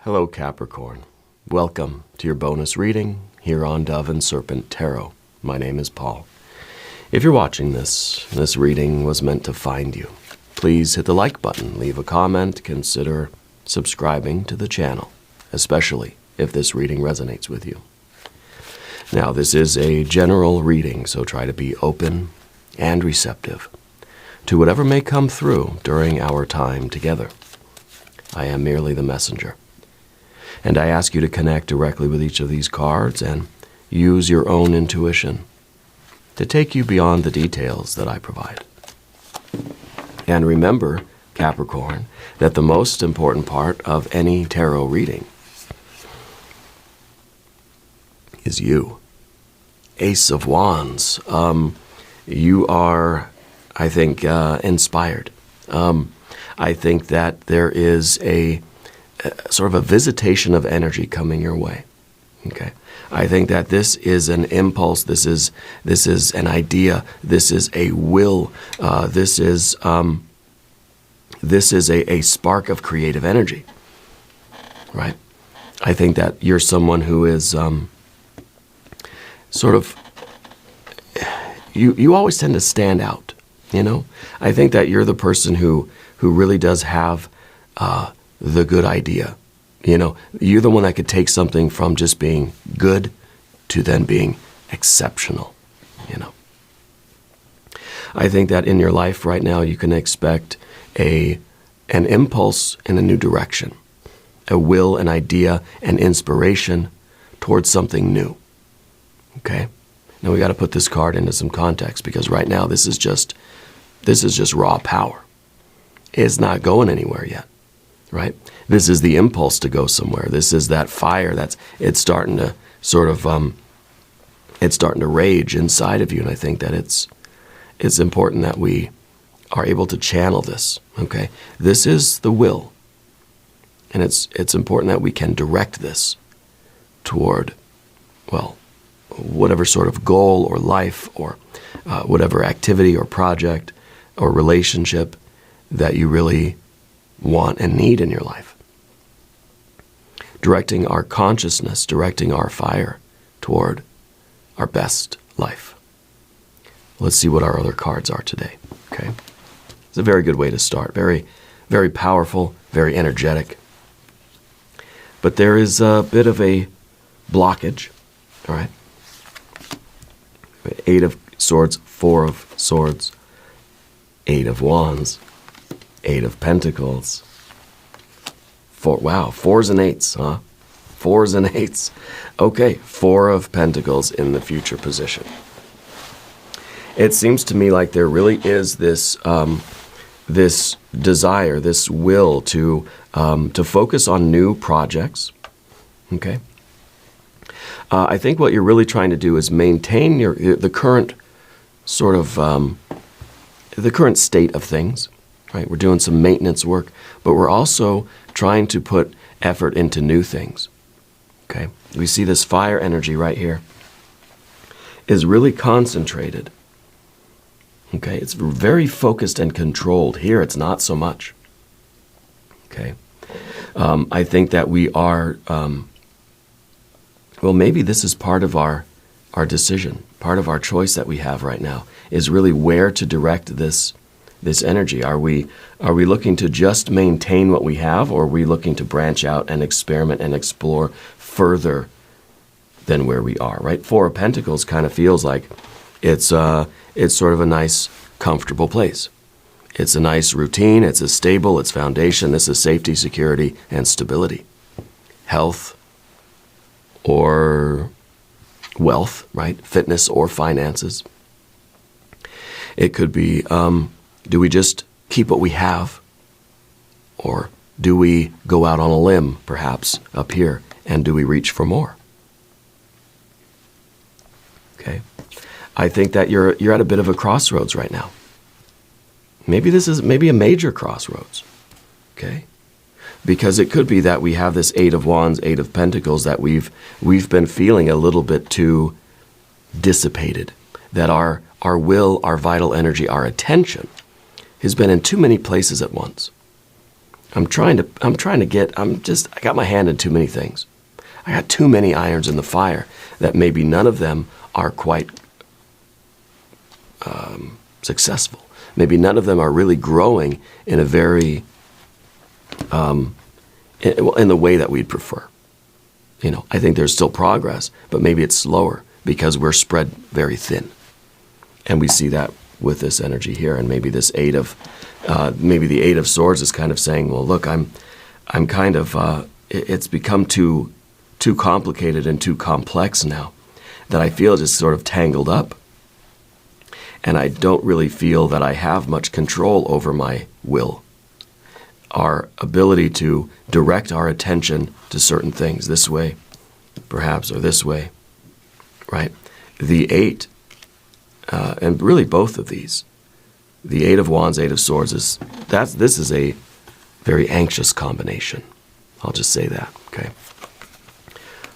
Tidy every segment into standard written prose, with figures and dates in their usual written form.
Hello, Capricorn. Welcome to your bonus reading here on Dove and Serpent Tarot. My name is Paul. If you're watching this reading was meant to find you. Please hit the like button, leave a comment, consider subscribing to the channel, especially if this reading resonates with you. Now, this is a general reading, so try to be open and receptive to whatever may come through during our time together. I am merely the messenger. And I ask you to connect directly with each of these cards and use your own intuition to take you beyond the details that I provide. And remember, Capricorn, that the most important part of any tarot reading is you. Ace of Wands. You are, I think, inspired. I think that there is a sort of a visitation of energy coming your way. Okay, I think that this is an impulse. This is an idea. This is a will. This is a spark of creative energy. Right? I think that you're someone who is sort of. You always tend to stand out. You know, I think that you're the person who really does have the good idea. You know, you're the one that could take something from just being good to then being exceptional, you know. I think that in your life right now you can expect an impulse in a new direction, a will, an idea, an inspiration towards something new. Okay? Now we got to put this card into some context because right now this is just raw power. It's not going anywhere yet. Right? This is the impulse to go somewhere. This is that fire it's starting to sort of, it's starting to rage inside of you. And I think that it's important that we are able to channel this. Okay? This is the will. And it's important that we can direct this toward, well, whatever sort of goal or life or whatever activity or project or relationship that you really want and need in your life. Directing our consciousness, directing our fire toward our best life. Let's see what our other cards are today. Okay? It's a very good way to start. Very, very powerful, very energetic. But there is a bit of a blockage. All right? 8 of Swords, 4 of Swords, 8 of Wands, 8 of Pentacles. 4s and 8s, huh? 4s and 8s. Okay, 4 of Pentacles in the future position. It seems to me like there really is this this desire, this will to focus on new projects. Okay. I think what you're really trying to do is maintain the current sort of the current state of things. Right, we're doing some maintenance work, but we're also trying to put effort into new things. Okay, we see this fire energy right here is really concentrated. Okay, it's very focused and controlled. Here, it's not so much. Okay, I think that we are. Well, maybe this is part of our decision, part of our choice that we have right now is really where to direct this energy. Are we looking to just maintain what we have, or are we looking to branch out and experiment and explore further than where we are, right? 4 of Pentacles kind of feels like it's sort of a nice, comfortable place. It's a nice routine, it's a stable, it's foundation. This is safety, security, and stability. Health or wealth, right? Fitness or finances. It could be, do we just keep what we have? Or do we go out on a limb, perhaps, up here, and do we reach for more? Okay. I think that you're at a bit of a crossroads right now. Maybe this is a major crossroads. Okay? Because it could be that we have this 8 of Wands, 8 of Pentacles that we've been feeling a little bit too dissipated. That our will, our vital energy, our attention has been in too many places at once. I got my hand in too many things. I got too many irons in the fire that maybe none of them are quite successful. Maybe none of them are really growing in a very, in the way that we'd prefer. I think there's still progress, but maybe it's slower because we're spread very thin. And we see that with this energy here, and maybe this maybe the Eight of Swords is kind of saying, well, look, I'm kind of, it's become too complicated and too complex now that I feel just sort of tangled up. And I don't really feel that I have much control over my will. Our ability to direct our attention to certain things, this way, perhaps, or this way, right? The Eight, and really both of these, the Eight of Wands, Eight of Swords, this is a very anxious combination. I'll just say that, okay?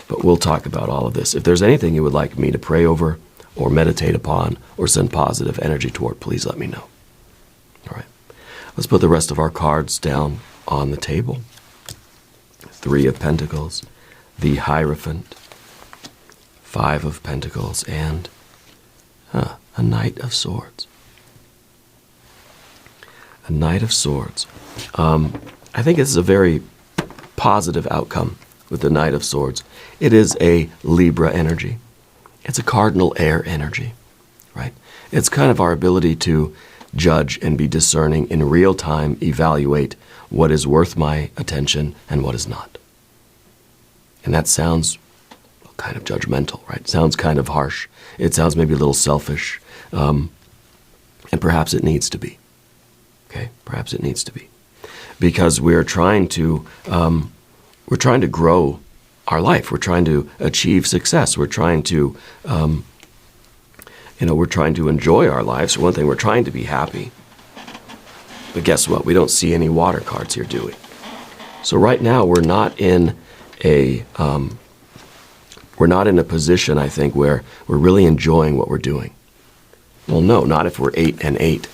But we'll talk about all of this. If there's anything you would like me to pray over, or meditate upon, or send positive energy toward, please let me know. All right. Let's put the rest of our cards down on the table. Three of Pentacles, the Hierophant, Five of Pentacles, and a Knight of Swords. A Knight of Swords. I think this is a very positive outcome with the Knight of Swords. It is a Libra energy. It's a cardinal air energy, right? It's kind of our ability to judge and be discerning in real time, evaluate what is worth my attention and what is not. And that sounds kind of judgmental, right? It sounds kind of harsh. It sounds maybe a little selfish. And perhaps it needs to be. Okay? Perhaps it needs to be. Because we're trying to grow our life. We're trying to achieve success. We're trying to, we're trying to enjoy our lives. For one thing, we're trying to be happy. But guess what? We don't see any water cards here, do we? So right now, we're not in a position, I think, where we're really enjoying what we're doing. Well, no, not if we're 8 and 8.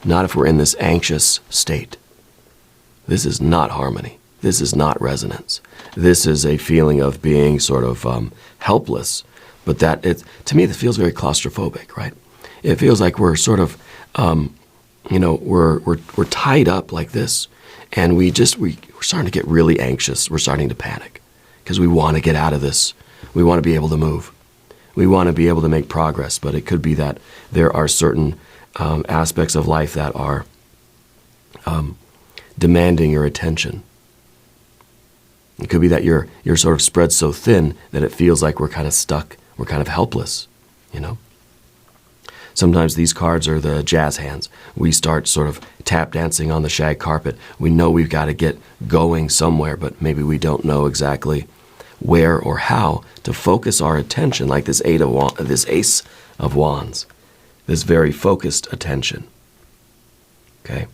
Not if we're in this anxious state. This is not harmony. This is not resonance. This is a feeling of being sort of helpless, but to me, this feels very claustrophobic, right? It feels like we're sort of, we're tied up like this, and we're starting to get really anxious. We're starting to panic because we want to get out of this. We want to be able to move. We want to be able to make progress, but it could be that there are certain aspects of life that are demanding your attention. It could be that you're sort of spread so thin that it feels like we're kind of stuck, we're kind of helpless, Sometimes these cards are the jazz hands. We start sort of tap dancing on the shag carpet. We know we've got to get going somewhere, but maybe we don't know exactly where or how to focus our attention, like this Ace of Wands, this very focused attention. Okay?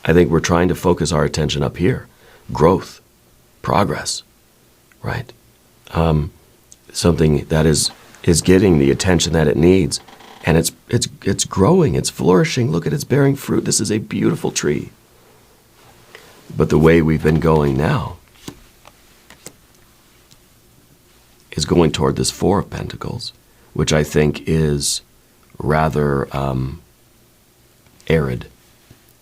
I think we're trying to focus our attention up here. Growth, progress, right? Something that is getting the attention that it needs, and it's growing, it's flourishing. Look at it's bearing fruit. This is a beautiful tree. But the way we've been going now is going toward this Four of Pentacles, which I think is rather arid.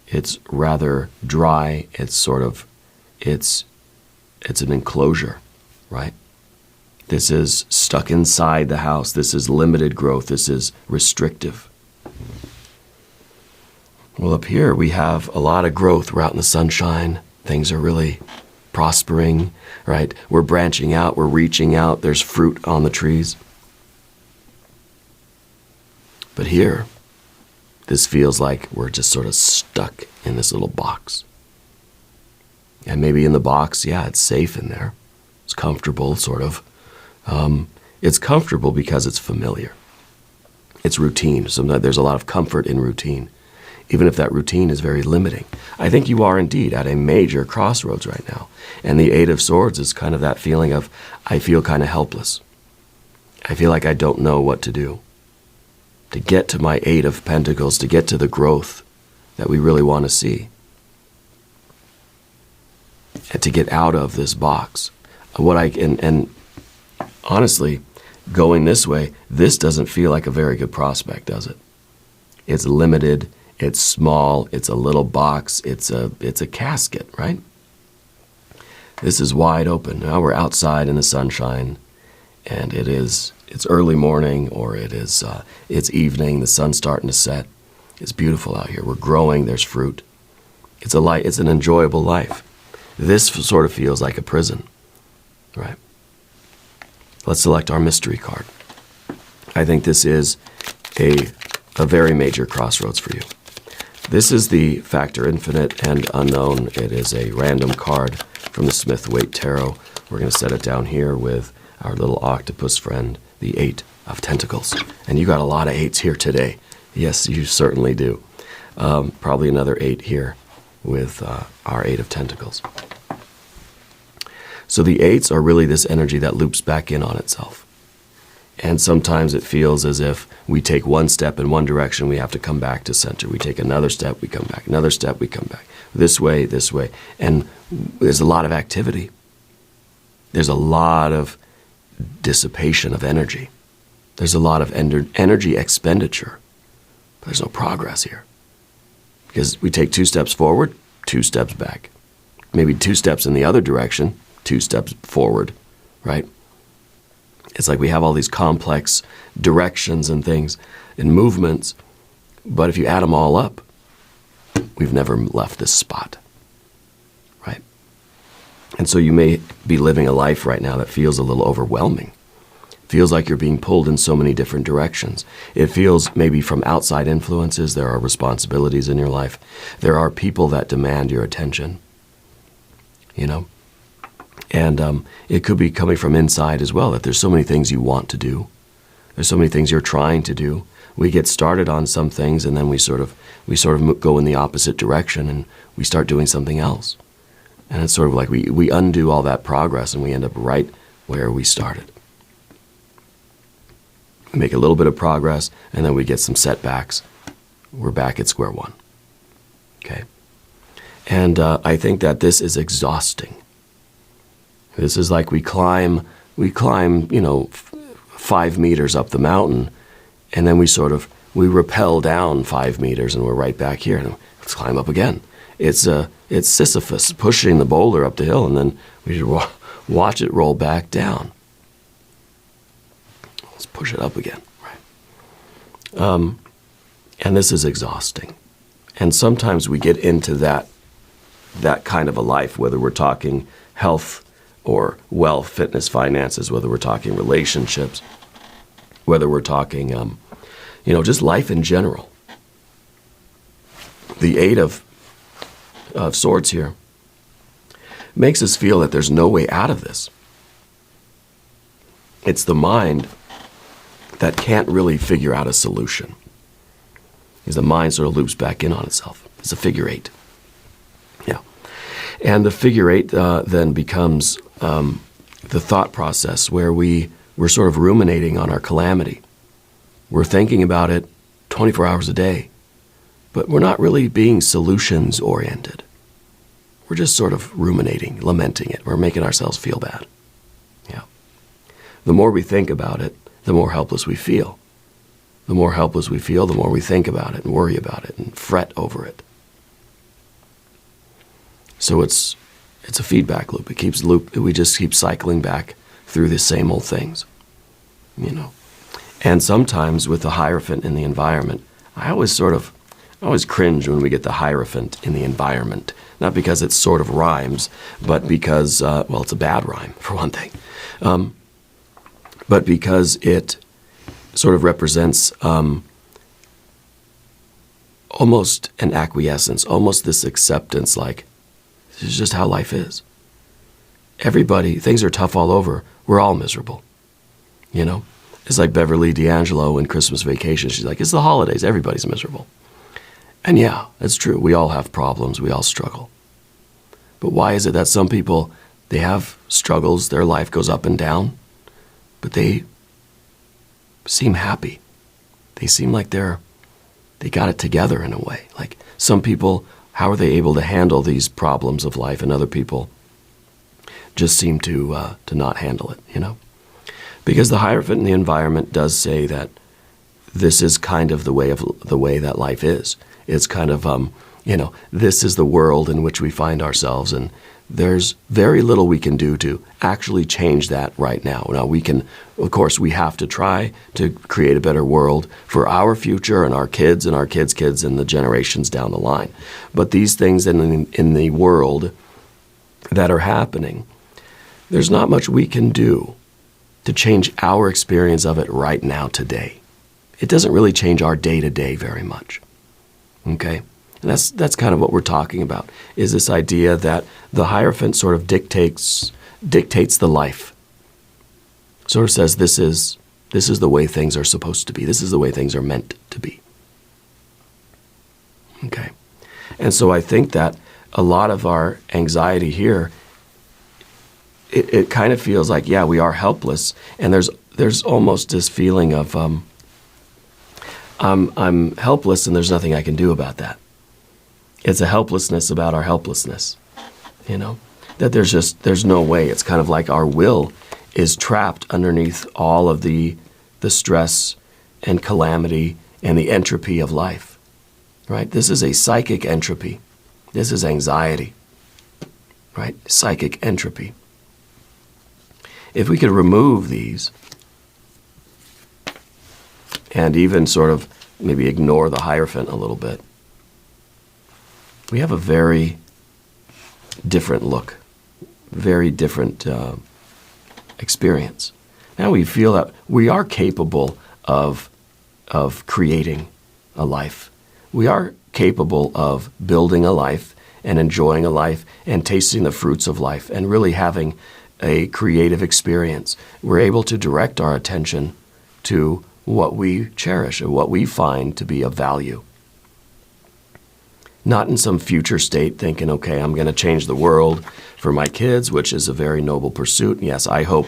It's rather dry. It's an enclosure, right? This is stuck inside the house. This is limited growth. This is restrictive. Well, up here we have a lot of growth. We're out in the sunshine. Things are really prospering, right? We're branching out. We're reaching out. There's fruit on the trees. But here, this feels like we're just sort of stuck in this little box. And maybe in the box, yeah, it's safe in there. It's comfortable, sort of. It's comfortable because it's familiar. It's routine. Sometimes there's a lot of comfort in routine, even if that routine is very limiting. I think you are indeed at a major crossroads right now. And the Eight of Swords is kind of that feeling of, I feel kind of helpless. I feel like I don't know what to do. To get to my Eight of Pentacles, to get to the growth that we really want to see. and to get out of this box. And honestly, going this way, this doesn't feel like a very good prospect, does it? It's limited, it's small, it's a little box, it's a casket, right? This is wide open. Now we're outside in the sunshine, and it's early morning, or it's evening, the sun's starting to set. It's beautiful out here. We're growing, there's fruit. It's an enjoyable life. This sort of feels like a prison, right? Let's select our mystery card. I think this is a very major crossroads for you. This is the Factor Infinite and Unknown. It is a random card from the Smith-Waite Tarot. We're going to set it down here with our little octopus friend, the 8 of Tentacles. And you got a lot of 8s here today. Yes, you certainly do. Probably another 8 here with our 8 of Tentacles. So the 8s are really this energy that loops back in on itself. And sometimes it feels as if we take one step in one direction, we have to come back to center. We take another step, we come back. Another step, we come back. This way, this way. And there's a lot of activity. There's a lot of dissipation of energy. There's a lot of energy expenditure. But there's no progress here. Because we take 2 steps forward, 2 steps back. Maybe 2 steps in the other direction, 2 steps forward, right? It's like we have all these complex directions and things and movements, but if you add them all up, we've never left this spot, right? And so you may be living a life right now that feels a little overwhelming. Feels like you're being pulled in so many different directions. It feels maybe from outside influences. There are responsibilities in your life. There are people that demand your attention, you know? And it could be coming from inside as well, that there's so many things you want to do. There's so many things you're trying to do. We get started on some things, and then we sort of go in the opposite direction, and we start doing something else. And it's sort of like we undo all that progress, and we end up right where we started. We make a little bit of progress, and then we get some setbacks. We're back at square one. Okay? And I think that this is exhausting. This is like we climb, 5 meters up the mountain, and then we rappel down 5 meters, and we're right back here, and let's climb up again. It's Sisyphus pushing the boulder up the hill, and then we should watch it roll back down. Let's push it up again, right? And this is exhausting. And sometimes we get into that kind of a life, whether we're talking health or wealth, fitness, finances, whether we're talking relationships, whether we're talking, just life in general. The 8 of Swords here makes us feel that there's no way out of this. It's the mind that can't really figure out a solution. Because the mind sort of loops back in on itself. It's a figure 8. Yeah. And the figure 8 then becomes the thought process where we're sort of ruminating on our calamity. We're thinking about it 24 hours a day, but we're not really being solutions oriented. We're just sort of ruminating, lamenting it. We're making ourselves feel bad. Yeah. The more we think about it, the more helpless we feel. The more helpless we feel, the more we think about it and worry about it and fret over it. So it's a feedback loop. We just keep cycling back through the same old things, And sometimes with the Hierophant in the environment, I always cringe when we get the Hierophant in the environment. Not because it sort of rhymes, but because, it's a bad rhyme, for one thing. But because it sort of represents almost an acquiescence, almost this acceptance, like, this is just how life is. Things are tough all over. We're all miserable. It's like Beverly D'Angelo in Christmas Vacation. She's like, it's the holidays. Everybody's miserable. And yeah, it's true. We all have problems. We all struggle. But why is it that some people, they have struggles, their life goes up and down, but they seem happy. They seem like they got it together in a way. Like some people, how are they able to handle these problems of life? And other people, just seem to not handle it, Because the Hierophant in the environment does say that this is kind of the way that life is. It's kind of, this is the world in which we find ourselves, and there's very little we can do to actually change that right now. Now, of course, we have to try to create a better world for our future and our kids and our kids' kids and the generations down the line. But these things in the world that are happening, there's not much we can do to change our experience of it right now today. It doesn't really change our day-to-day very much, okay? And that's kind of what we're talking about, is this idea that the Hierophant sort of dictates the life. Sort of says this is the way things are supposed to be. This is the way things are meant to be. Okay. And so I think that a lot of our anxiety here, it kind of feels like, yeah, we are helpless, and there's almost this feeling of I'm helpless and there's nothing I can do about that. It's a helplessness about our helplessness, that there's no way. It's kind of like our will is trapped underneath all of the stress and calamity and the entropy of life, right? This is a psychic entropy. This is anxiety, right? Psychic entropy. If we could remove these and even sort of maybe ignore the Hierophant a little bit, we have a very different look, very different experience. Now we feel that we are capable of creating a life. We are capable of building a life and enjoying a life and tasting the fruits of life and really having a creative experience. We're able to direct our attention to what we cherish and what we find to be of value. Not in some future state thinking, okay, I'm going to change the world for my kids, which is a very noble pursuit. And yes, I hope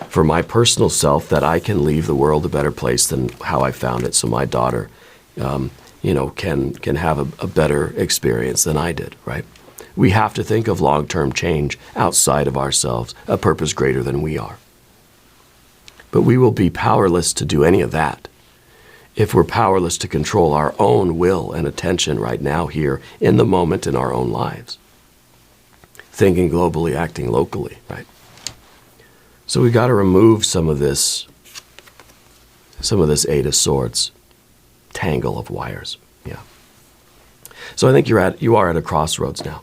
for my personal self that I can leave the world a better place than how I found it, so my daughter, can have a better experience than I did, right? We have to think of long-term change outside of ourselves, a purpose greater than we are. But we will be powerless to do any of that if we're powerless to control our own will and attention right now, here, in the moment, in our own lives. Thinking globally, acting locally, right? So we got to remove some of this Eight of Swords tangle of wires, yeah. So I think you are at a crossroads now,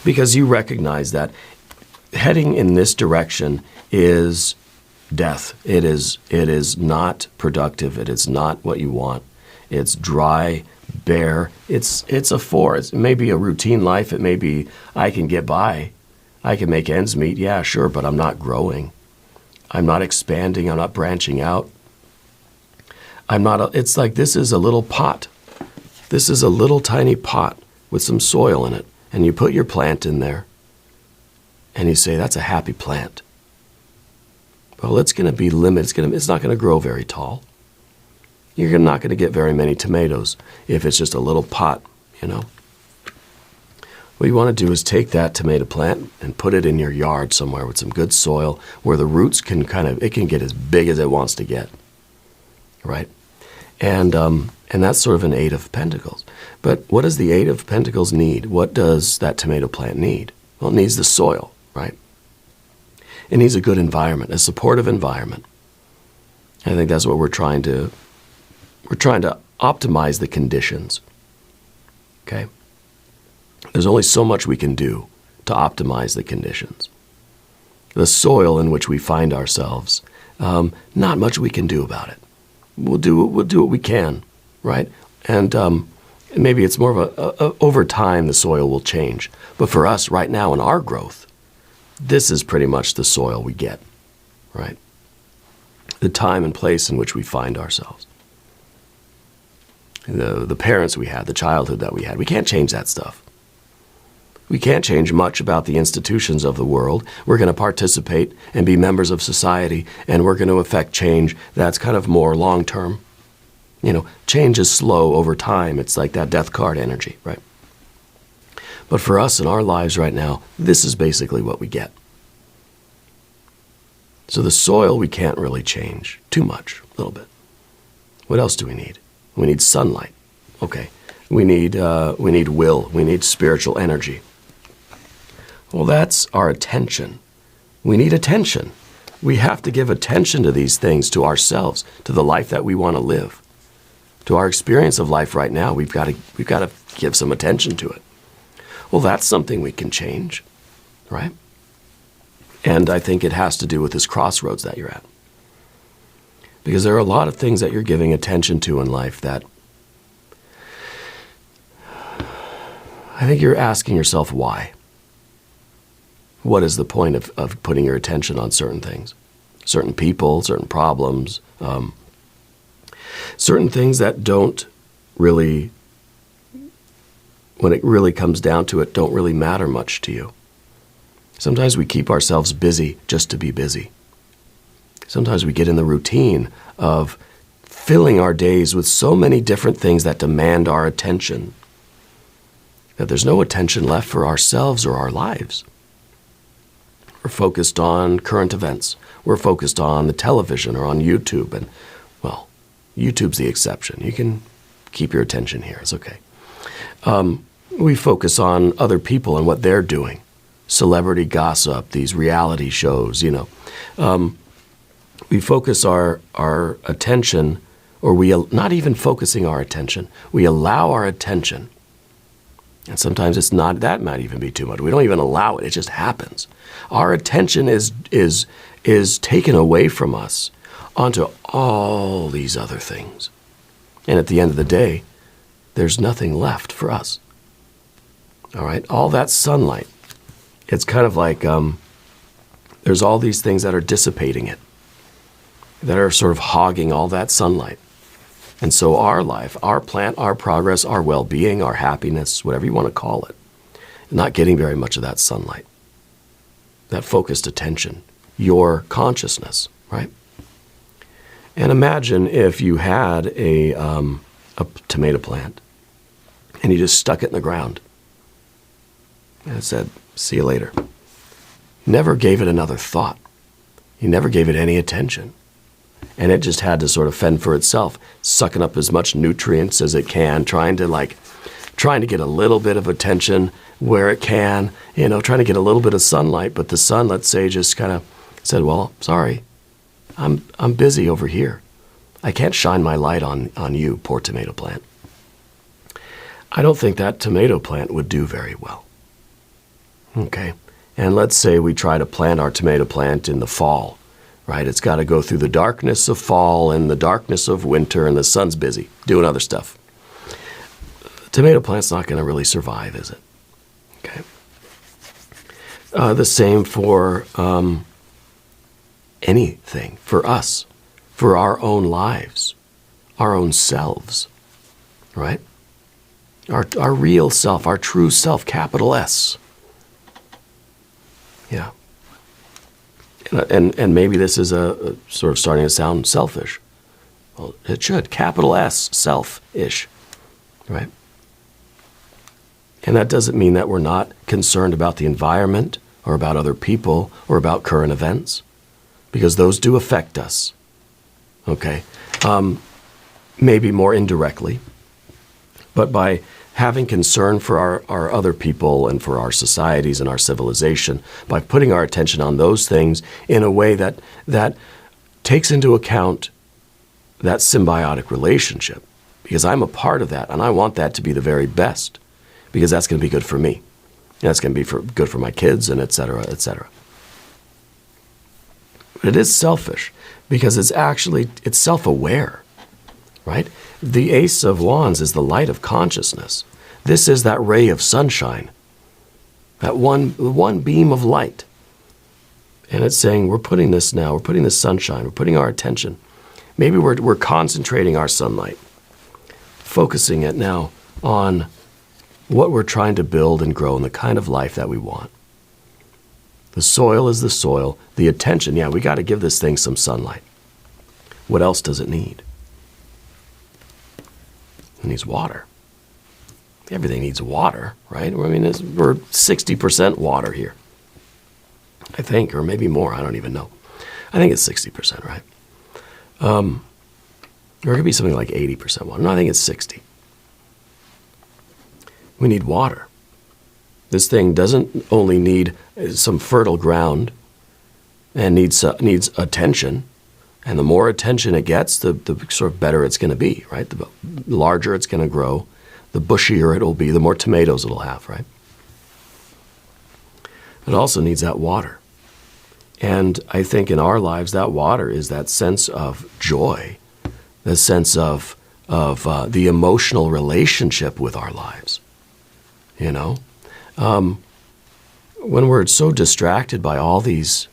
because you recognize that heading in this direction is death. It is not productive. It is not what you want. It's dry, bare. It's a four. It may be a routine life. It may be I can get by. I can make ends meet. Yeah, sure, but I'm not growing. I'm not expanding. I'm not branching out. It's like this is a little pot. This is a little tiny pot with some soil in it. And you put your plant in there. And you say, that's a happy plant. Well, it's going to be limited. It's not going to grow very tall. You're not going to get very many tomatoes if it's just a little pot, What you want to do is take that tomato plant and put it in your yard somewhere with some good soil where the roots can it can get as big as it wants to get, right? And that's sort of an Eight of Pentacles. But what does the Eight of Pentacles need? What does that tomato plant need? Well, it needs the soil, right? It needs a good environment, a supportive environment. I think that's what we're trying to optimize the conditions. Okay? There's only so much we can do to optimize the conditions. The soil in which we find ourselves, not much we can do about it. We'll do what we can, right? And maybe it's more of over time the soil will change. But for us right now in our growth, this is pretty much the soil we get, right? The time and place in which we find ourselves. The parents we had, the childhood that we had. We can't change that stuff. We can't change much about the institutions of the world. We're going to participate and be members of society, and we're going to affect change that's kind of more long-term. Change is slow over time. It's like that death card energy, right? But for us in our lives right now, this is basically what we get. So the soil we can't really change too much, a little bit. What else do we need? We need sunlight. Okay. We need will. We need spiritual energy. Well, that's our attention. We need attention. We have to give attention to these things, to ourselves, to the life that we want to live, to our experience of life right now. We've got to give some attention to it. Well, that's something we can change, right? And I think it has to do with this crossroads that you're at. Because there are a lot of things that you're giving attention to in life that I think you're asking yourself why. What is the point of putting your attention on certain things? Certain people, certain problems, certain things that don't really, when it really comes down to it, don't really matter much to you. Sometimes we keep ourselves busy just to be busy. Sometimes we get in the routine of filling our days with so many different things that demand our attention that there's no attention left for ourselves or our lives. We're focused on current events. We're focused on the television or on YouTube. And, well, YouTube's the exception. You can keep your attention here. It's okay. We focus on other people and what they're doing. Celebrity gossip, these reality shows, We focus our attention, or not even focusing our attention. We allow our attention. And sometimes it's not, that might even be too much. We don't even allow it. It just happens. Our attention is taken away from us onto all these other things. And at the end of the day, there's nothing left for us. All right? All that sunlight, it's kind of like there's all these things that are dissipating it, that are sort of hogging all that sunlight. And so our life, our plant, our progress, our well-being, our happiness, whatever you want to call it, not getting very much of that sunlight, that focused attention, your consciousness, right? And imagine if you had a tomato plant and you just stuck it in the ground and it said, see you later. Never gave it another thought. You never gave it any attention. And it just had to sort of fend for itself, sucking up as much nutrients as it can, trying to get a little bit of attention where it can, trying to get a little bit of sunlight. But the sun, let's say, just kind of said, well, sorry, I'm busy over here. I can't shine my light on you, poor tomato plant. I don't think that tomato plant would do very well. Okay. And let's say we try to plant our tomato plant in the fall. Right? It's got to go through the darkness of fall and the darkness of winter, and the sun's busy doing other stuff. Tomato plant's not going to really survive, is it? Okay. The same for anything, for us, for our own lives, our own selves, right? Our real self, our true self, capital S. Yeah. And maybe this is a sort of starting to sound selfish. Well, it should. Capital S, selfish, right? And that doesn't mean that we're not concerned about the environment or about other people or about current events, because those do affect us, okay? Maybe more indirectly, but by having concern for our other people and for our societies and our civilization, by putting our attention on those things in a way that takes into account that symbiotic relationship. Because I'm a part of that, and I want that to be the very best, because that's going to be good for me. And that's going to be good for my kids, and et cetera, et cetera. But it is selfish, because it's self-aware, right? The Ace of Wands is the light of consciousness. This is that ray of sunshine, that one beam of light. And it's saying, we're putting this sunshine, we're putting our attention. Maybe we're concentrating our sunlight, focusing it now on what we're trying to build and grow and the kind of life that we want. The soil is the soil. The attention, we got to give this thing some sunlight. What else does it need? It needs water. Everything needs water, right? I mean, we're 60% water here, I think, or maybe more. I don't even know. I think it's 60%, right? Or it could be something like 80% water. No, I think it's 60. We need water. This thing doesn't only need some fertile ground and needs attention. And the more attention it gets, the sort of better it's going to be, right? The larger it's going to grow, the bushier it'll be, the more tomatoes it'll have, right? It also needs that water. And I think in our lives, that water is that sense of joy, the sense of the emotional relationship with our lives, you know? When we're so distracted by all these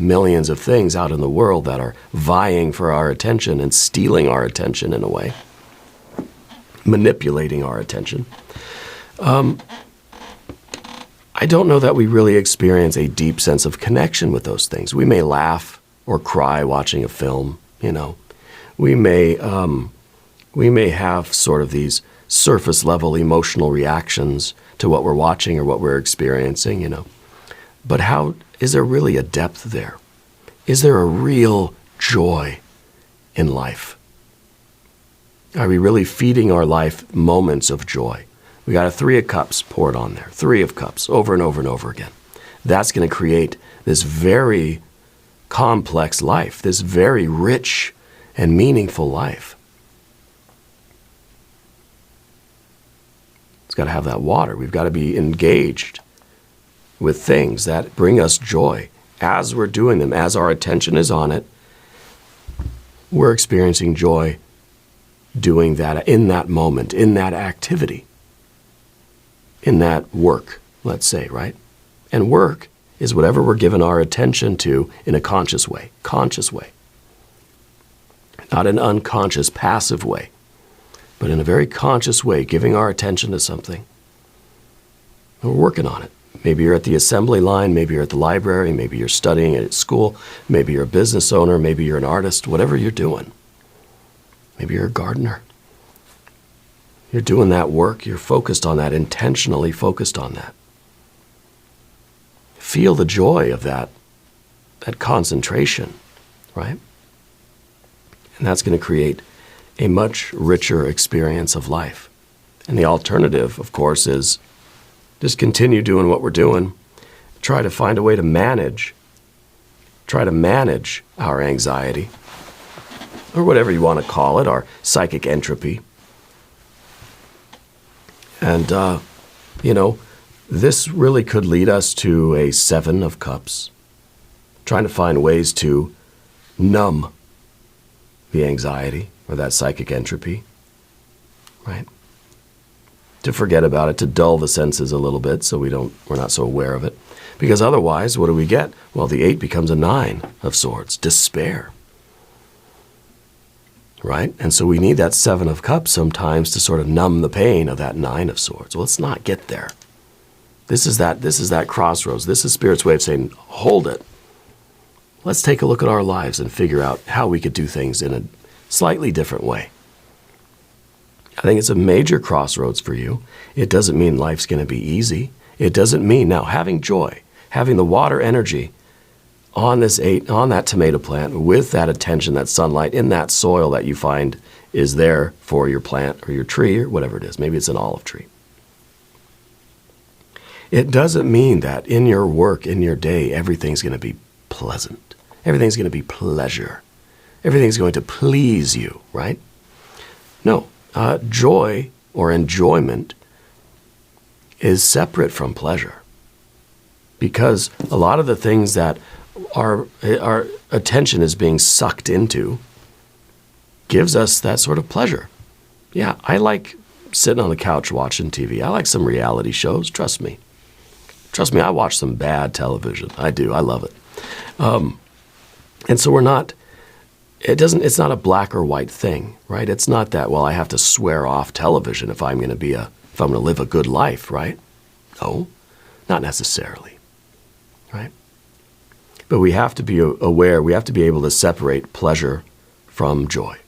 millions of things out in the world that are vying for our attention and stealing our attention in a way, manipulating our attention, I don't know that we really experience a deep sense of connection with those things. We may laugh or cry watching a film, you know. We may have sort of these surface level emotional reactions to what we're watching or what we're experiencing, you know. But how is there really a depth there? Is there a real joy in life? Are we really feeding our life moments of joy? We got a 3 of cups poured on there, 3 of cups over and over and over again. That's going to create this very complex life, this very rich and meaningful life. It's got to have that water. We've got to be engaged with things that bring us joy. As we're doing them, as our attention is on it, we're experiencing joy doing that in that moment, in that activity, in that work, let's say, right? And work is whatever we're giving our attention to in a conscious way, not an unconscious, passive way, but in a very conscious way, giving our attention to something. And we're working on it. Maybe you're at the assembly line, maybe you're at the library, maybe you're studying at school, maybe you're a business owner, maybe you're an artist, whatever you're doing. Maybe you're a gardener. You're doing that work, you're focused on that, intentionally focused on that. Feel the joy of that concentration, right? And that's going to create a much richer experience of life. And the alternative, of course, is just continue doing what we're doing. Try to find a way to manage our anxiety, or whatever you want to call it, our psychic entropy. And, this really could lead us to a 7 of cups, trying to find ways to numb the anxiety or that psychic entropy, right? To forget about it, to dull the senses a little bit so we're not so aware of it. Because otherwise, what do we get? Well, the 8 becomes a 9 of swords, despair. Right? And so we need that 7 of cups sometimes to sort of numb the pain of that 9 of swords. Well, let's not get there. This is that crossroads. This is Spirit's way of saying, hold it. Let's take a look at our lives and figure out how we could do things in a slightly different way. I think it's a major crossroads for you. It doesn't mean life's going to be easy. It doesn't mean now having joy, having the water energy on this 8, on that tomato plant, with that attention, that sunlight, in that soil that you find is there for your plant or your tree or whatever it is. Maybe it's an olive tree. It doesn't mean that in your work, in your day, everything's going to be pleasant. Everything's going to be pleasure. Everything's going to please you, right? No. Joy or enjoyment is separate from pleasure, because a lot of the things that our attention is being sucked into gives us that sort of pleasure. Yeah, I like sitting on the couch watching TV. I like some reality shows, trust me. Trust me, I watch some bad television. I do, I love it. And so it's not a black or white thing, right? It's not that, well, I have to swear off television if I'm going to live a good life, right? No, not necessarily, right? But we have to be aware, we have to be able to separate pleasure from joy.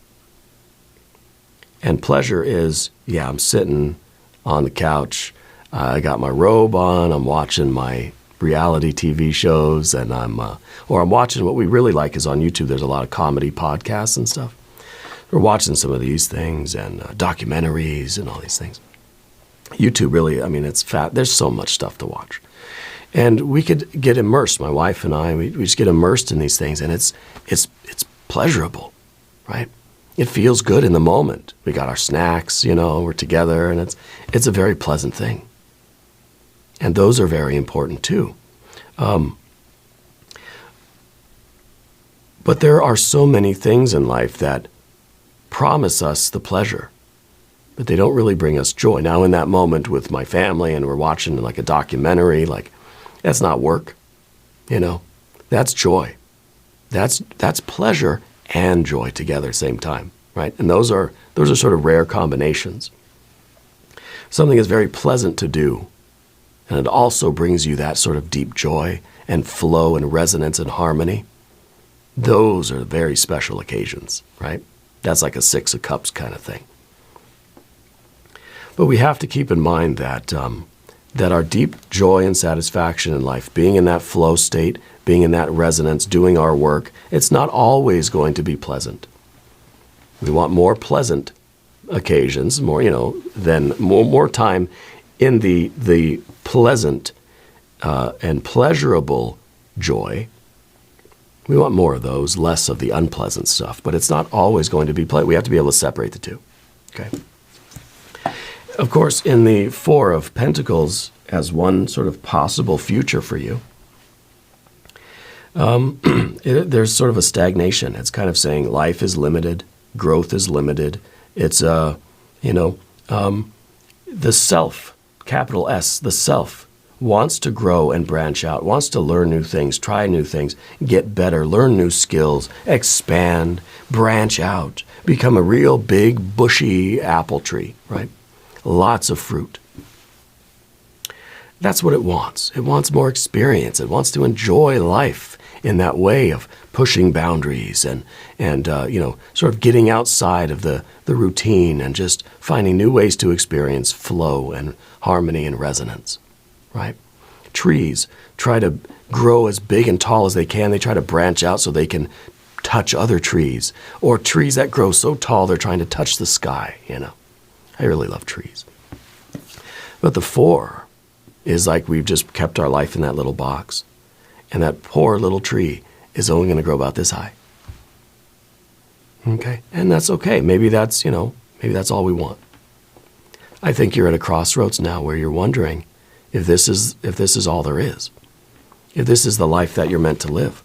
And pleasure is, I'm sitting on the couch, I got my robe on, I'm watching my reality TV shows, and I'm watching what we really like is on YouTube. There's a lot of comedy podcasts and stuff. We're watching some of these things and documentaries and all these things. YouTube really, I mean, it's fat. There's so much stuff to watch. And we could get immersed, my wife and I, we just get immersed in these things, and it's pleasurable, right? It feels good in the moment. We got our snacks, we're together, and it's a very pleasant thing. And those are very important too. But there are so many things in life that promise us the pleasure, but they don't really bring us joy. Now, in that moment with my family and we're watching like a documentary, like that's not work, that's joy. That's pleasure and joy together at the same time, right? And those are sort of rare combinations. Something is very pleasant to do, and it also brings you that sort of deep joy and flow and resonance and harmony. Those are very special occasions, right? That's like a 6 of cups kind of thing. But we have to keep in mind that that our deep joy and satisfaction in life, being in that flow state, being in that resonance, doing our work, it's not always going to be pleasant. We want more pleasant occasions, more time in the pleasant and pleasurable joy. We want more of those, less of the unpleasant stuff, but it's not always going to be pleasant. We have to be able to separate the two. Okay. Of course, in the Four of Pentacles, as one sort of possible future for you, there's sort of a stagnation. It's kind of saying life is limited, growth is limited. It's the self, capital S, the self, wants to grow and branch out, wants to learn new things, try new things, get better, learn new skills, expand, branch out, become a real big, bushy apple tree, right? Lots of fruit. That's what it wants. It wants more experience. It wants to enjoy life in that way of pushing boundaries and sort of getting outside of the routine and just finding new ways to experience flow and harmony and resonance. Right? Trees try to grow as big and tall as they can. They try to branch out so they can touch other trees. Or trees that grow so tall they're trying to touch the sky, I really love trees. But the Four is like we've just kept our life in that little box. And that poor little tree is only going to grow about this high. Okay? And that's okay. Maybe that's all we want. I think you're at a crossroads now where you're wondering if this is all there is, if this is the life that you're meant to live.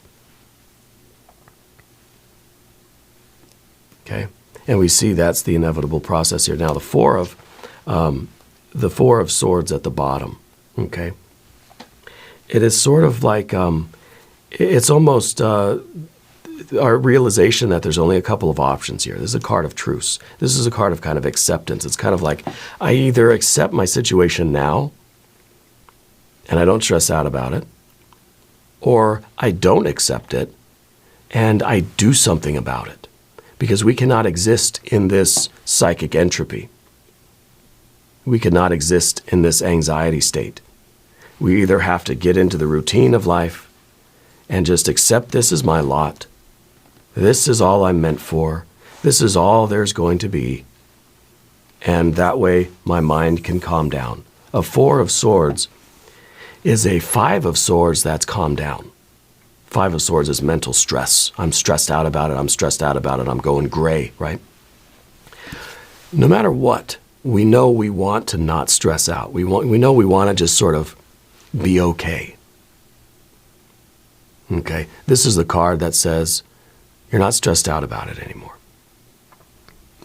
Okay, and we see that's the inevitable process here. Now the Four of Swords at the bottom. Okay, it is sort of like it's almost our realization that there's only a couple of options here. This is a card of truce. This is a card of kind of acceptance. It's kind of like I either accept my situation now, and I don't stress out about it, or I don't accept it, and I do something about it. Because we cannot exist in this psychic entropy. We cannot exist in this anxiety state. We either have to get into the routine of life and just accept this is my lot. This is all I'm meant for. This is all there's going to be. And that way my mind can calm down. A Four of Swords is a Five of Swords that's calmed down. Five of Swords is mental stress. I'm stressed out about it. I'm stressed out about it. I'm going gray, right? No matter what, we know we want to not stress out. We know we want to just sort of be okay. Okay? This is the card that says you're not stressed out about it anymore.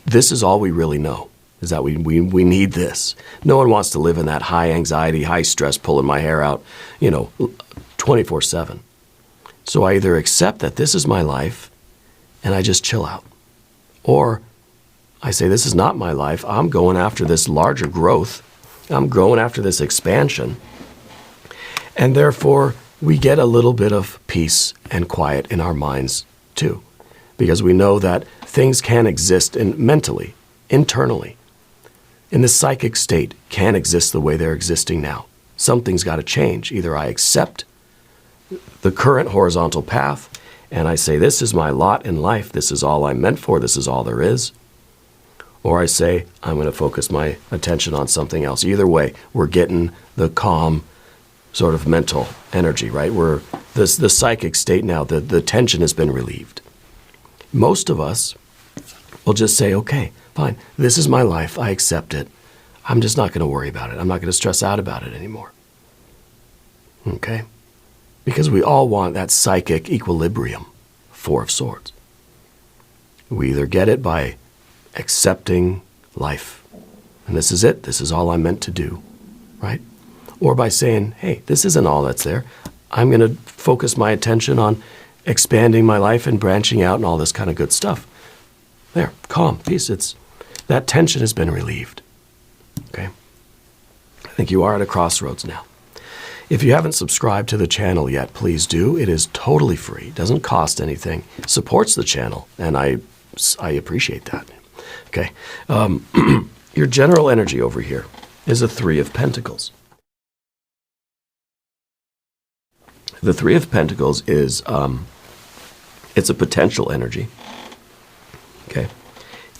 This is all we really know, is that we need this. No one wants to live in that high anxiety, high stress, pulling my hair out, 24/7. So I either accept that this is my life and I just chill out. Or I say, this is not my life. I'm going after this larger growth. I'm going after this expansion. And therefore, we get a little bit of peace and quiet in our minds too. Because we know that things can exist mentally, internally, in the psychic state, can exist the way they're existing now. something's got to change. Either I accept the current horizontal path and I say, this is my lot in life, this is all I'm meant for, this is all there is. Or I say, I'm going to focus my attention on something else. Either way, we're getting the calm sort of mental energy, right? We're the psychic state now, the tension has been relieved. Most of us will just say, okay, fine, this is my life, I accept it. I'm just not going to worry about it. I'm not going to stress out about it anymore. Okay? Because we all want that psychic equilibrium, Four of Swords. We either get it by accepting life, and this is it, this is all I'm meant to do, right? Or by saying, hey, this isn't all that's there. I'm going to focus my attention on expanding my life and branching out and all this kind of good stuff. There, calm, peace. That tension has been relieved. Okay? I think you are at a crossroads now. If you haven't subscribed to the channel yet, please do. It is totally free. It doesn't cost anything. It supports the channel, and I appreciate that. Okay? Your general energy over here is a Three of Pentacles. The Three of Pentacles is, it's a potential energy. Okay?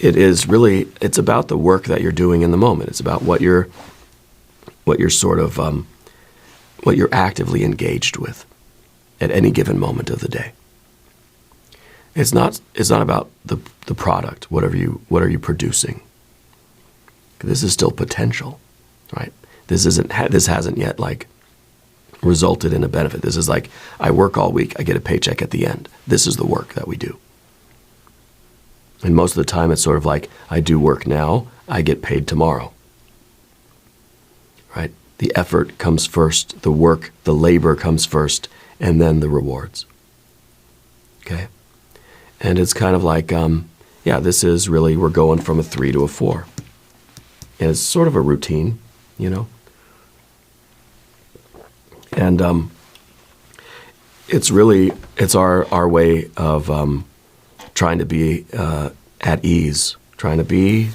It is really, it's about the work that you're doing in the moment. It's about what you're sort of, what you're actively engaged with at any given moment of the day. It's not about the product. What are you producing? This is still potential, right? This hasn't yet like resulted in a benefit. This is like, I work all week, I get a paycheck at the end. This is the work that we do. And most of the time it's sort of like, I do work now, I get paid tomorrow. Right? The effort comes first, the work, the labor comes first, and then the rewards. Okay? And it's kind of like, this is really, we're going from a 3 to a 4. And it's sort of a routine, you know? And it's our way of trying to be at ease, trying to be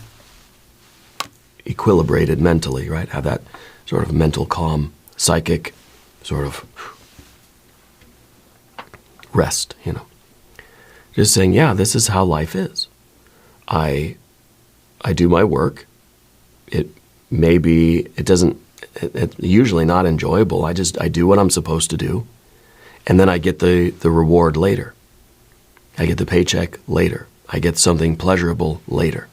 equilibrated mentally, right? Have that sort of mental calm, psychic sort of rest, you know. Just saying, yeah, this is how life is. I do my work. It's usually not enjoyable. I do what I'm supposed to do. And then I get the reward later. I get the paycheck later. I get something pleasurable later.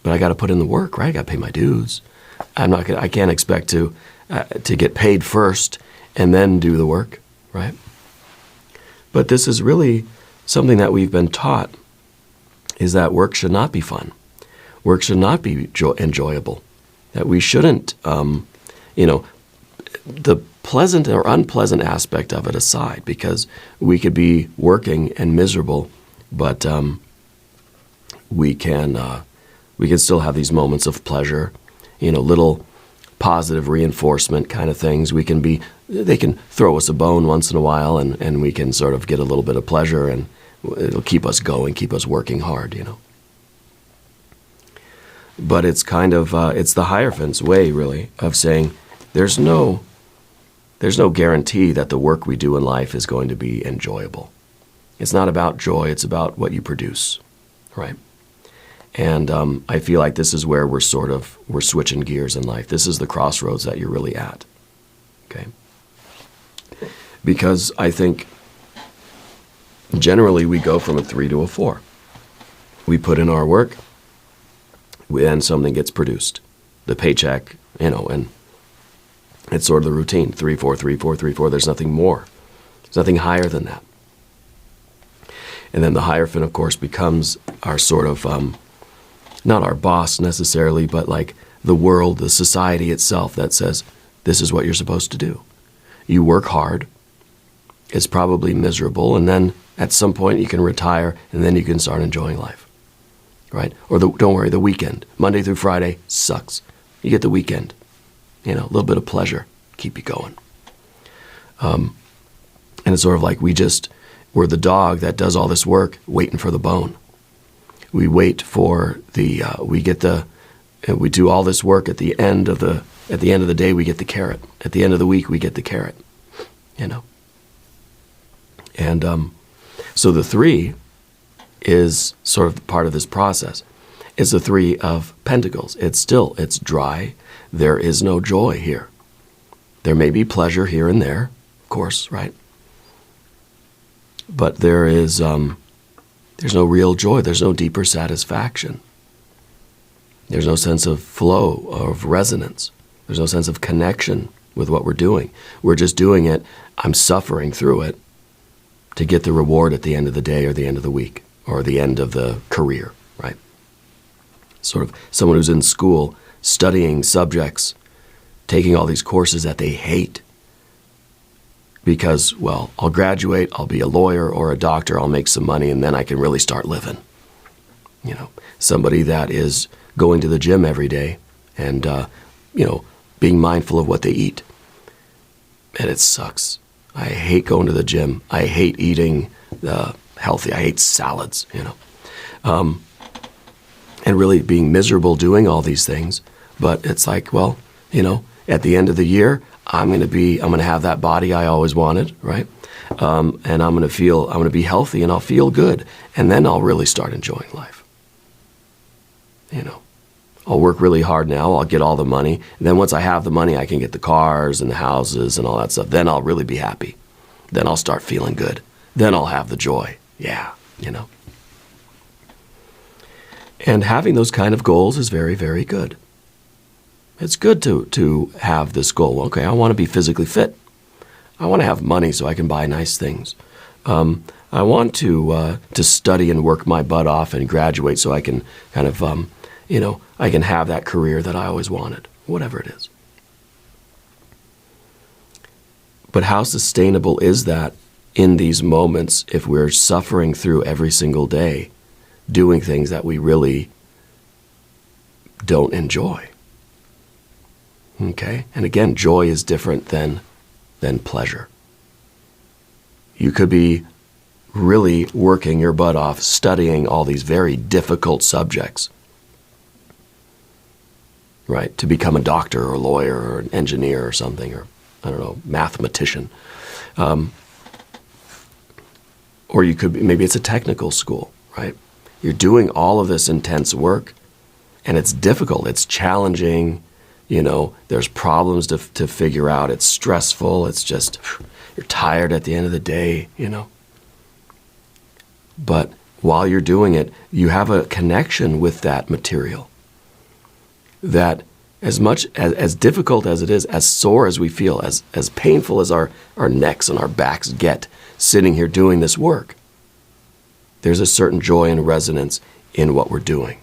But I got to put in the work, right? I got to pay my dues. I can't expect to get paid first and then do the work, right? But this is really something that we've been taught, is that work should not be fun. Work should not be enjoyable. That we shouldn't, the pleasant or unpleasant aspect of it aside, because we could be working and miserable, but we can still have these moments of pleasure, little positive reinforcement kind of things. They can throw us a bone once in a while, and we can sort of get a little bit of pleasure, and it'll keep us going, keep us working hard, But it's kind of, it's the Hierophant's way, really, of saying there's no guarantee that the work we do in life is going to be enjoyable. It's not about joy, it's about what you produce, right? And I feel like this is where we're switching gears in life. This is the crossroads that you're really at, okay? Because I think generally we go from a 3 to a 4. We put in our work, and something gets produced. The paycheck, and it's sort of the routine. 3, 4, 3, 4, 3, 4. There's nothing more. There's nothing higher than that. And then the Hierophant, of course, becomes our sort of, not our boss necessarily, but like the world, the society itself that says, this is what you're supposed to do. You work hard. It's probably miserable. And then at some point you can retire, and then you can start enjoying life. Right? Or don't worry, the weekend. Monday through Friday sucks. You get the weekend. A little bit of pleasure. Keep you going. And it's sort of like we're the dog that does all this work waiting for the bone. We wait for we do all this work at the end of At the end of the day, we get the carrot. At the end of the week, we get the carrot, you know. And so the 3 is sort of part of this process. It's the 3 of Pentacles. It's dry. There is no joy here. There may be pleasure here and there, of course, right? But there's no real joy. There's no deeper satisfaction. There's no sense of flow, of resonance. There's no sense of connection with what we're doing. We're just doing it. I'm suffering through it to get the reward at the end of the day or the end of the week or the end of the career, right? Sort of someone who's in school studying subjects, taking all these courses that they hate because, well, I'll graduate, I'll be a lawyer or a doctor, I'll make some money, and then I can really start living. You know, somebody that is going to the gym every day and, being mindful of what they eat. And it sucks. I hate going to the gym. I hate eating healthy. I hate salads, and really being miserable doing all these things. But it's like, well, at the end of the year, I'm going to have that body I always wanted, right? And I'm going to be healthy and I'll feel good. And then I'll really start enjoying life. I'll work really hard now. I'll get all the money. And then once I have the money, I can get the cars and the houses and all that stuff. Then I'll really be happy. Then I'll start feeling good. Then I'll have the joy. Yeah, And having those kind of goals is very, very good. It's good to have this goal. Okay, I want to be physically fit. I want to have money so I can buy nice things. I want to study and work my butt off and graduate so I can kind of, I can have that career that I always wanted, whatever it is. But how sustainable is that in these moments if we're suffering through every single day doing things that we really don't enjoy? Okay? And again, joy is different than pleasure. You could be really working your butt off studying all these very difficult subjects, right? To become a doctor or a lawyer or an engineer or something, or, I don't know, mathematician. Or you could be, maybe it's a technical school, right? You're doing all of this intense work, and it's difficult, it's challenging, there's problems to figure out, it's stressful, it's just, you're tired at the end of the day, But while you're doing it, you have a connection with that material. That as much as difficult as it is, as sore as we feel, as painful as our necks and our backs get sitting here doing this work, there's a certain joy and resonance in what we're doing.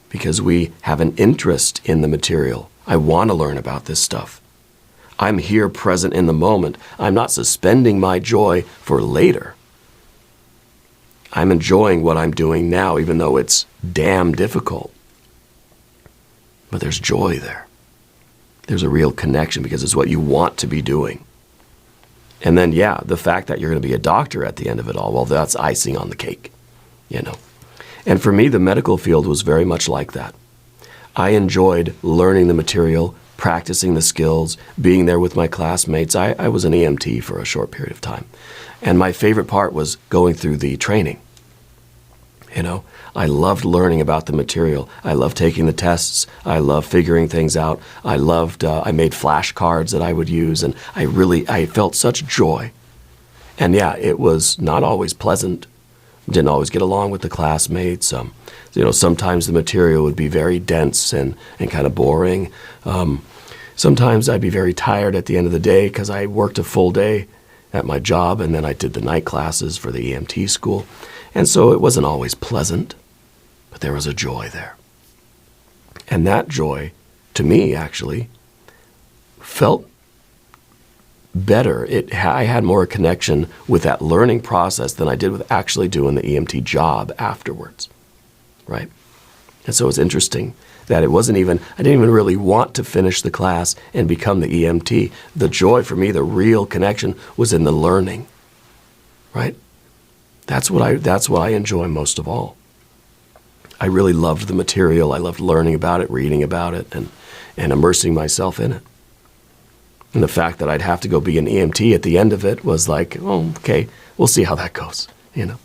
Because we have an interest in the material. I want to learn about this stuff. I'm here present in the moment. I'm not suspending my joy for later. I'm enjoying what I'm doing now, even though it's damn difficult. But there's joy there. There's a real connection because it's what you want to be doing. And then, yeah, the fact that you're going to be a doctor at the end of it all, well, that's icing on the cake, And for me, the medical field was very much like that. I enjoyed learning the material, practicing the skills, being there with my classmates. I was an EMT for a short period of time. And my favorite part was going through the training. I loved learning about the material. I loved taking the tests. I loved figuring things out. I made flashcards that I would use, and I felt such joy. And yeah, it was not always pleasant. Didn't always get along with the classmates. Sometimes the material would be very dense and kind of boring. Sometimes I'd be very tired at the end of the day because I worked a full day at my job, and then I did the night classes for the EMT school. And so it wasn't always pleasant, but there was a joy there. And that joy, to me, actually, felt better. I had more connection with that learning process than I did with actually doing the EMT job afterwards, right? And so it's interesting that I didn't even really want to finish the class and become the EMT. The joy for me, the real connection, was in the learning, right? That's what I enjoy most of all. I really loved the material. I loved learning about it, reading about it, and immersing myself in it. And the fact that I'd have to go be an EMT at the end of it was like, oh, okay, we'll see how that goes, you know.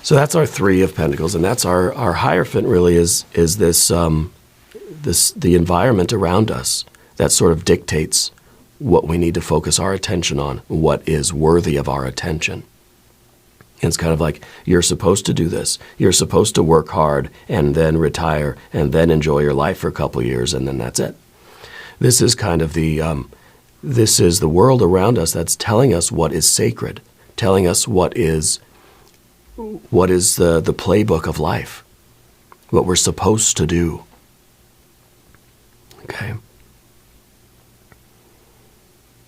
So that's our Three of Pentacles, and that's our Hierophant really is this, the environment around us that sort of dictates what we need to focus our attention on, what is worthy of our attention. And it's kind of like, you're supposed to do this. You're supposed to work hard and then retire and then enjoy your life for a couple of years, and then that's it. This is kind of this is the world around us that's telling us what is sacred, telling us what is the playbook of life, what we're supposed to do. Okay?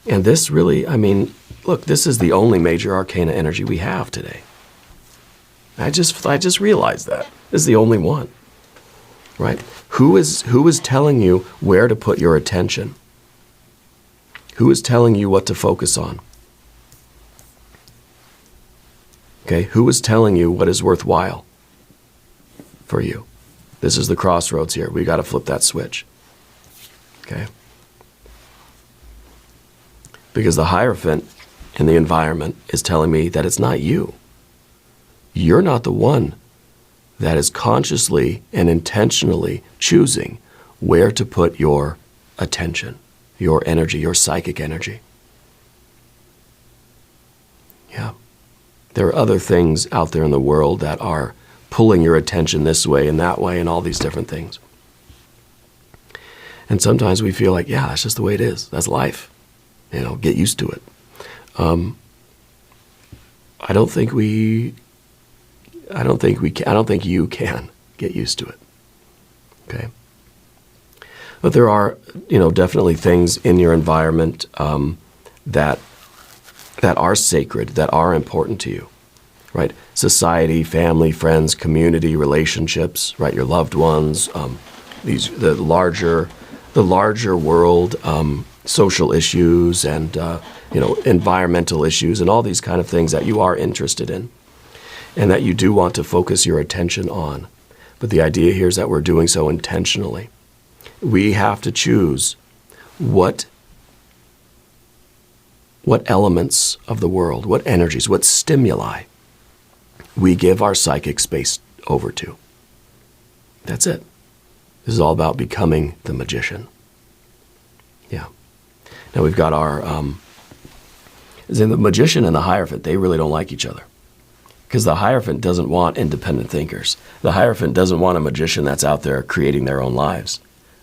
And this really, I mean, look, this is the only major arcana energy we have today. I just realized that. This is the only one. Right? Who is telling you where to put your attention? Who is telling you what to focus on? Okay, who is telling you what is worthwhile for you? This is the crossroads here. We got to flip that switch. Okay? Because the Hierophant in the environment is telling me that it's not you. You're not the one that is consciously and intentionally choosing where to put your attention, your energy, your psychic energy. Yeah. There are other things out there in the world that are pulling your attention this way and that way and all these different things. And sometimes we feel like, yeah, that's just the way it is. That's life. You know, get used to it. I don't think you can get used to it. Okay. But there are, definitely things in your environment that are sacred, that are important to you, right? Society, family, friends, community, relationships, right? Your loved ones, the larger world, social issues, and environmental issues, and all these kind of things that you are interested in, and that you do want to focus your attention on. But the idea here is that we're doing so intentionally. We have to choose what elements of the world, what energies, what stimuli we give our psychic space over to. That's it. This is all about becoming the magician. Yeah. Now we've got the magician and the Hierophant, they really don't like each other. Because the Hierophant doesn't want independent thinkers. The Hierophant doesn't want a magician that's out there creating their own lives.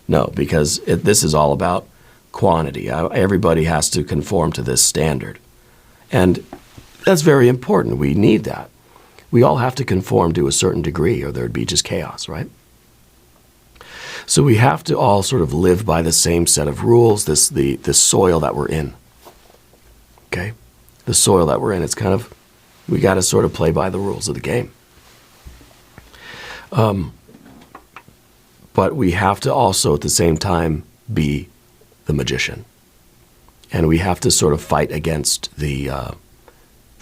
No, because this is all about quantity. Everybody has to conform to this standard. And that's very important. We need that. We all have to conform to a certain degree, or there'd be just chaos, right? So we have to all sort of live by the same set of rules, the soil that we're in. Okay? The soil that we're in, it's kind of, we got to sort of play by the rules of the game. But we have to also at the same time be the magician. And we have to sort of fight against the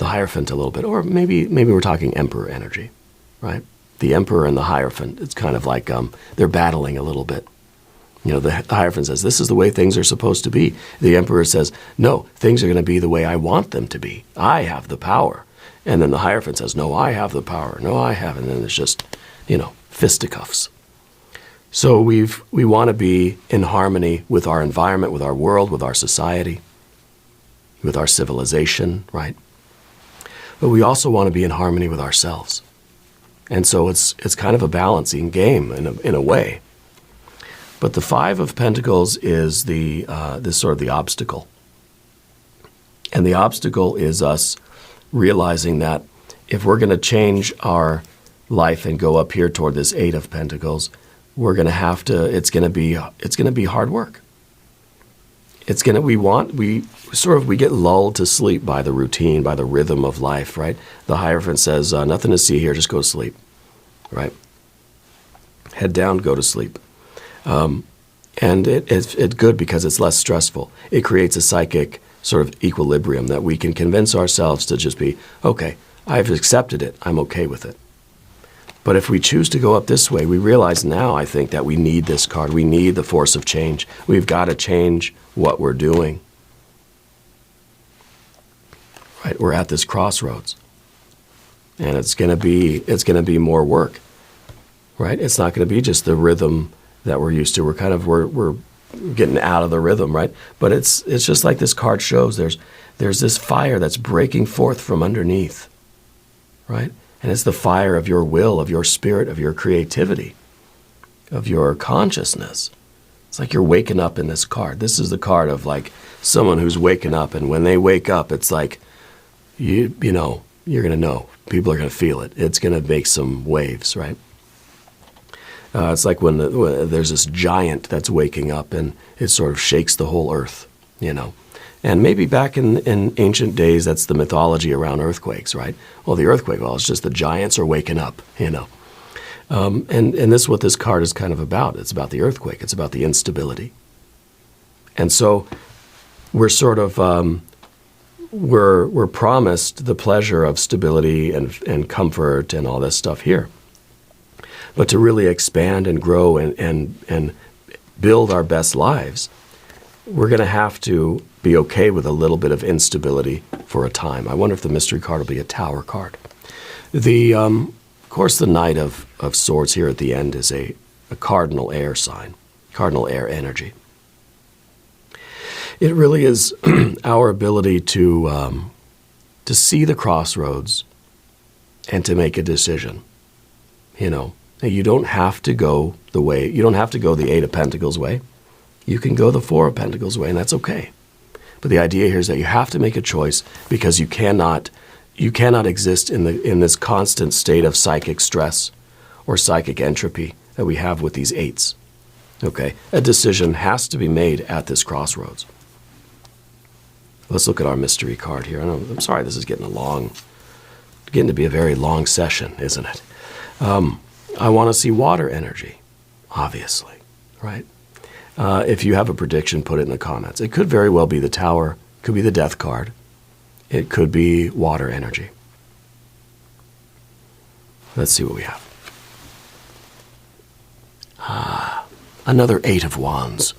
Hierophant a little bit. Or maybe we're talking Emperor energy, right? The Emperor and the Hierophant, it's kind of like they're battling a little bit. The Hierophant says, this is the way things are supposed to be. The Emperor says, no, things are going to be the way I want them to be. I have the power. And then the Hierophant says, no, I have the power. No, I have. And then it's just, fisticuffs. So we want to be in harmony with our environment, with our world, with our society, with our civilization, right? But we also want to be in harmony with ourselves. And so it's kind of a balancing game in a way. But the Five of Pentacles is this sort of the obstacle. And the obstacle is us realizing that if we're going to change our life and go up here toward this Eight of Pentacles, we're going to have to, it's going to be hard work. We get lulled to sleep by the routine, by the rhythm of life, right? The Hierophant says, nothing to see here, just go to sleep, right? Head down, go to sleep. And it's good because it's less stressful. It creates a psychic sort of equilibrium that we can convince ourselves to just be, okay, I've accepted it, I'm okay with it. But if we choose to go up this way, we realize now, I think, that we need this card. We need the force of change. We've got to change what we're doing. Right? We're at this crossroads. And it's going to be more work. Right? It's not going to be just the rhythm that we're used to. We're getting out of the rhythm, right? But it's just like this card shows. There's this fire that's breaking forth from underneath, right? And it's the fire of your will, of your spirit, of your creativity, of your consciousness. It's like you're waking up in this card. This is the card of like someone who's waking up, and when they wake up, it's like you're going to know. People are going to feel it. It's going to make some waves, right? It's like when there's this giant that's waking up, and it sort of shakes the whole earth, And maybe back in ancient days, that's the mythology around earthquakes, right? Well, the earthquake, it's just the giants are waking up, And this is what this card is kind of about. It's about the earthquake. It's about the instability. And so we're sort of, we're promised the pleasure of stability and comfort and all this stuff here. But to really expand and grow and build our best lives, we're going to have to be okay with a little bit of instability for a time. I wonder if the mystery card will be a Tower card. Of course, the Knight of Swords here at the end is a cardinal air sign, cardinal air energy. It really is our ability to see the crossroads and to make a decision, You don't have to go the Eight of Pentacles way. You can go the Four of Pentacles way, and that's okay. But the idea here is that you have to make a choice, because you cannot exist in this constant state of psychic stress or psychic entropy that we have with these eights. Okay? A decision has to be made at this crossroads. Let's look at our mystery card here. I'm sorry, this is getting to be a very long session, isn't it? I want to see water energy, obviously, right? If you have a prediction, put it in the comments. It could very well be the Tower. It could be the Death card. It could be water energy. Let's see what we have. Another Eight of Wands.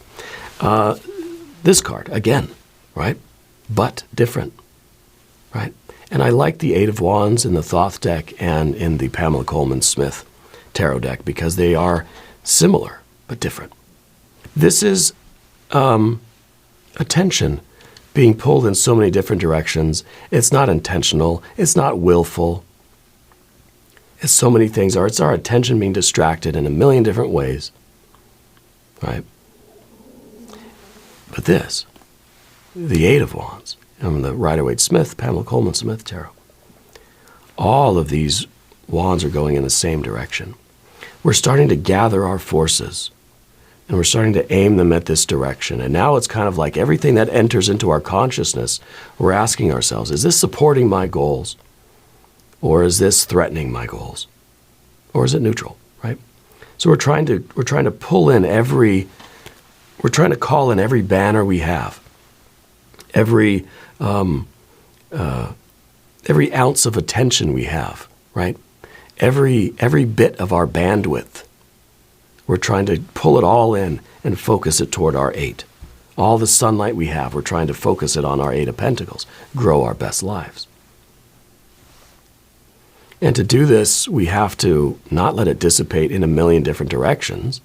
This card, again, right? But different, right? And I like the Eight of Wands in the Thoth deck and in the Pamela Coleman Smith tarot deck, because they are similar but different. This is attention being pulled in so many different directions. It's not intentional. It's not willful. It's so many things. It's our attention being distracted in a million different ways, right? But this, the Eight of Wands, and the Rider-Waite-Smith, Pamela Coleman Smith tarot, all of these wands are going in the same direction. We're starting to gather our forces, and we're starting to aim them at this direction. And now it's kind of like everything that enters into our consciousness, we're asking ourselves, is this supporting my goals? Or is this threatening my goals? Or is it neutral, right? So we're trying to pull in we're trying to call in every banner we have, every ounce of attention we have, right? Every bit of our bandwidth. We're trying to pull it all in and focus it toward our eight. All the sunlight we have, we're trying to focus it on our Eight of Pentacles, grow our best lives. And to do this, we have to not let it dissipate in a million different directions.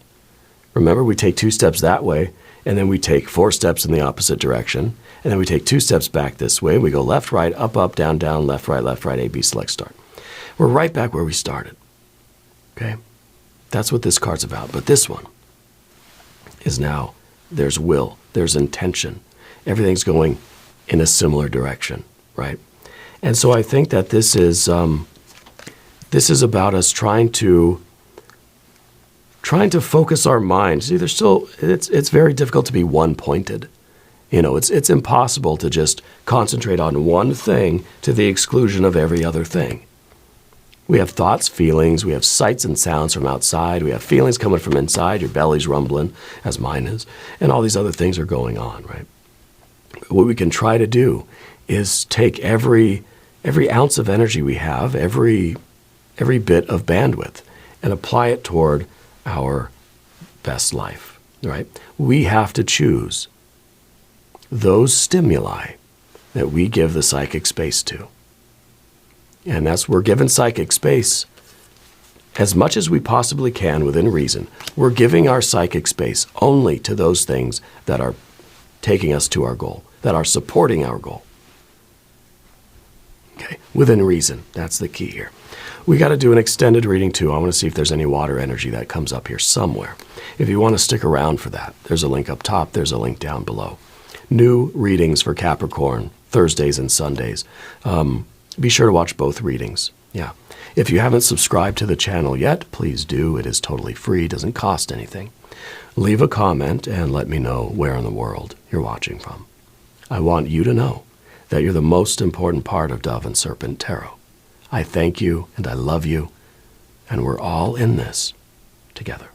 Remember, we take 2 steps that way, and then we take 4 steps in the opposite direction, and then we take 2 steps back this way. We go left, right, up, down, down, left, right, A, B, select, start. We're right back where we started. Okay? That's what this card's about. But this one is now, there's will, there's intention. Everything's going in a similar direction, right? And so I think that this is about us trying to focus our minds. See, it's very difficult to be one-pointed. It's impossible to just concentrate on one thing to the exclusion of every other thing. We have thoughts, feelings, we have sights and sounds from outside, we have feelings coming from inside, your belly's rumbling, as mine is, and all these other things are going on, right? What we can try to do is take every ounce of energy we have, every bit of bandwidth, and apply it toward our best life, right? We have to choose those stimuli that we give the psychic space to. And we're given psychic space as much as we possibly can within reason. We're giving our psychic space only to those things that are taking us to our goal, that are supporting our goal. Okay, within reason. That's the key here. We got to do an extended reading too. I want to see if there's any water energy that comes up here somewhere. If you want to stick around for that, there's a link up top, there's a link down below. New readings for Capricorn, Thursdays and Sundays. Be sure to watch both readings. Yeah. If you haven't subscribed to the channel yet, please do. It is totally free, doesn't cost anything. Leave a comment and let me know where in the world you're watching from. I want you to know that you're the most important part of Dove and Serpent Tarot. I thank you and I love you, and we're all in this together.